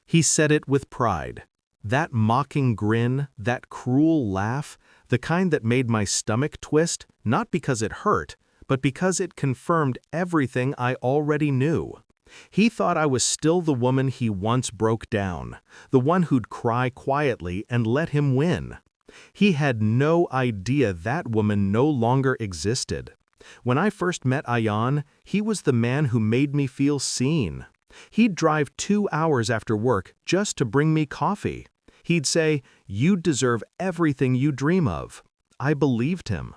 He said it with pride. That mocking grin, that cruel laugh, the kind that made my stomach twist, not because it hurt, but because it confirmed everything I already knew. He thought I was still the woman he once broke down, the one who'd cry quietly and let him win. He had no idea that woman no longer existed. When I first met Ayan, he was the man who made me feel seen. He'd drive 2 hours after work just to bring me coffee. He'd say, "You deserve everything you dream of." I believed him.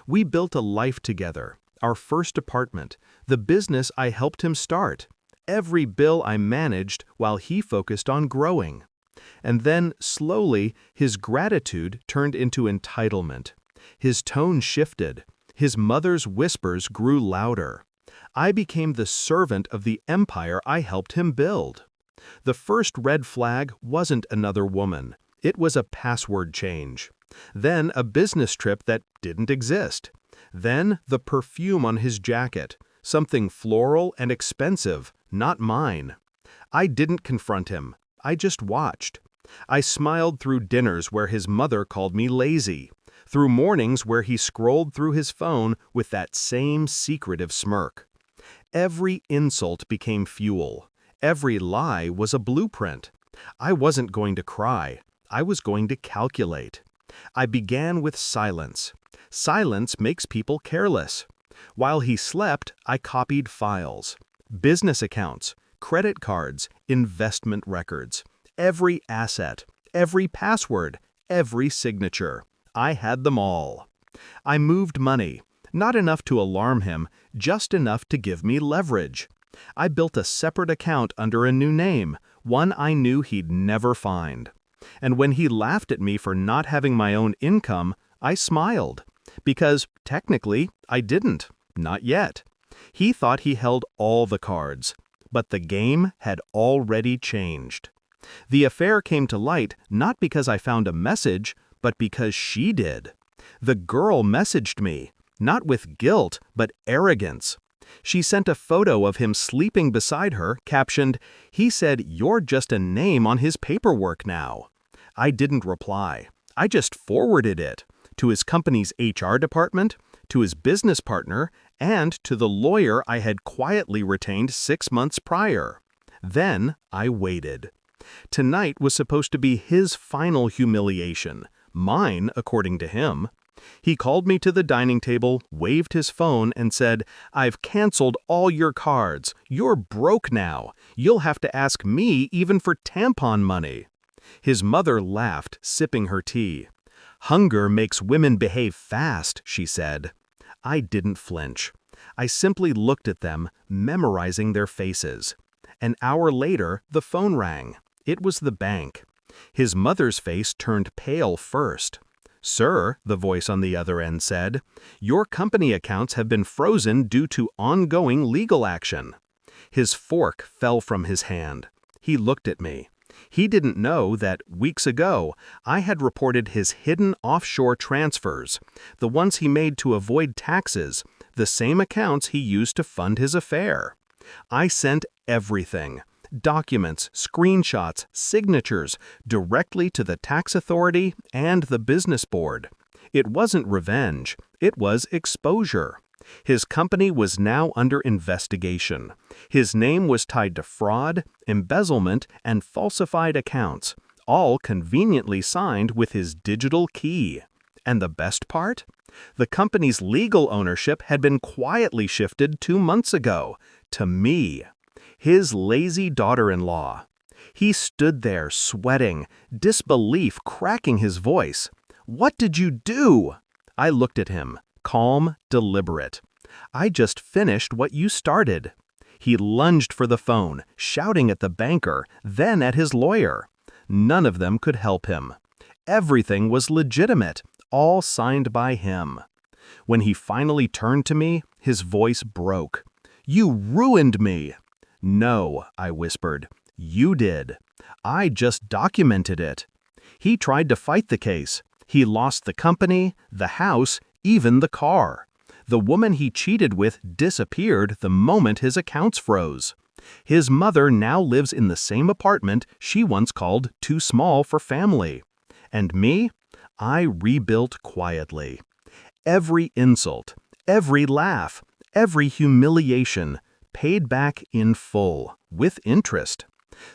We built a life together, our first apartment, the business I helped him start. Every bill I managed while he focused on growing. And then, slowly, his gratitude turned into entitlement. His tone shifted. His mother's whispers grew louder. I became the servant of the empire I helped him build. The first red flag wasn't another woman. It was a password change. Then a business trip that didn't exist. Then the perfume on his jacket, something floral and expensive, not mine. I didn't confront him. I just watched. I smiled through dinners where his mother called me lazy, through mornings where he scrolled through his phone with that same secretive smirk. Every insult became fuel. Every lie was a blueprint. I wasn't going to cry. I was going to calculate. I began with silence. Silence makes people careless. While he slept, I copied files, business accounts, credit cards, investment records, every asset, every password, every signature. I had them all. I moved money, not enough to alarm him, just enough to give me leverage. I built a separate account under a new name, one I knew he'd never find. And when he laughed at me for not having my own income, I smiled. Because, technically, I didn't. Not yet. He thought he held all the cards. But the game had already changed. The affair came to light not because I found a message, but because she did. The girl messaged me, not with guilt, but arrogance. She sent a photo of him sleeping beside her, captioned, "He said you're just a name on his paperwork now." I didn't reply. I just forwarded it to his company's HR department, to his business partner, and to the lawyer I had quietly retained 6 months prior. Then I waited. Tonight was supposed to be his final humiliation, mine, according to him. He called me to the dining table, waved his phone, and said, "I've canceled all your cards. You're broke now. You'll have to ask me even for tampon money." His mother laughed, sipping her tea. "Hunger makes women behave fast," she said. I didn't flinch. I simply looked at them, memorizing their faces. An hour later, the phone rang. It was the bank. His mother's face turned pale first. "Sir," the voice on the other end said, "your company accounts have been frozen due to ongoing legal action." His fork fell from his hand. He looked at me. He didn't know that, weeks ago, I had reported his hidden offshore transfers, the ones he made to avoid taxes, the same accounts he used to fund his affair. I sent everything. Documents, screenshots, signatures, directly to the tax authority and the business board. It wasn't revenge, it was exposure. His company was now under investigation. His name was tied to fraud, embezzlement, and falsified accounts, all conveniently signed with his digital key. And the best part? The company's legal ownership had been quietly shifted 2 months ago, to me. His lazy daughter-in-law. He stood there, sweating, disbelief cracking his voice. "What did you do?" I looked at him, calm, deliberate. "I just finished what you started." He lunged for the phone, shouting at the banker, then at his lawyer. None of them could help him. Everything was legitimate, all signed by him. When he finally turned to me, his voice broke. "You ruined me." "No," I whispered. "You did. I just documented it." He tried to fight the case. He lost the company, the house, even the car. The woman he cheated with disappeared the moment his accounts froze. His mother now lives in the same apartment she once called too small for family. And me? I rebuilt quietly. Every insult, every laugh, every humiliation, paid back in full, with interest.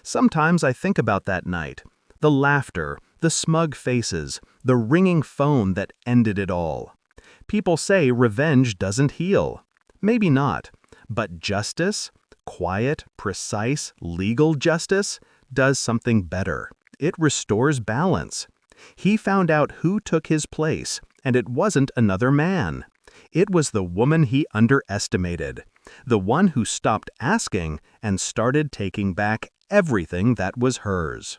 Sometimes I think about that night. The laughter, the smug faces, the ringing phone that ended it all. People say revenge doesn't heal. Maybe not. But justice, quiet, precise, legal justice, does something better. It restores balance. He found out who took his place, and it wasn't another man. It was the woman he underestimated. The one who stopped asking and started taking back everything that was hers.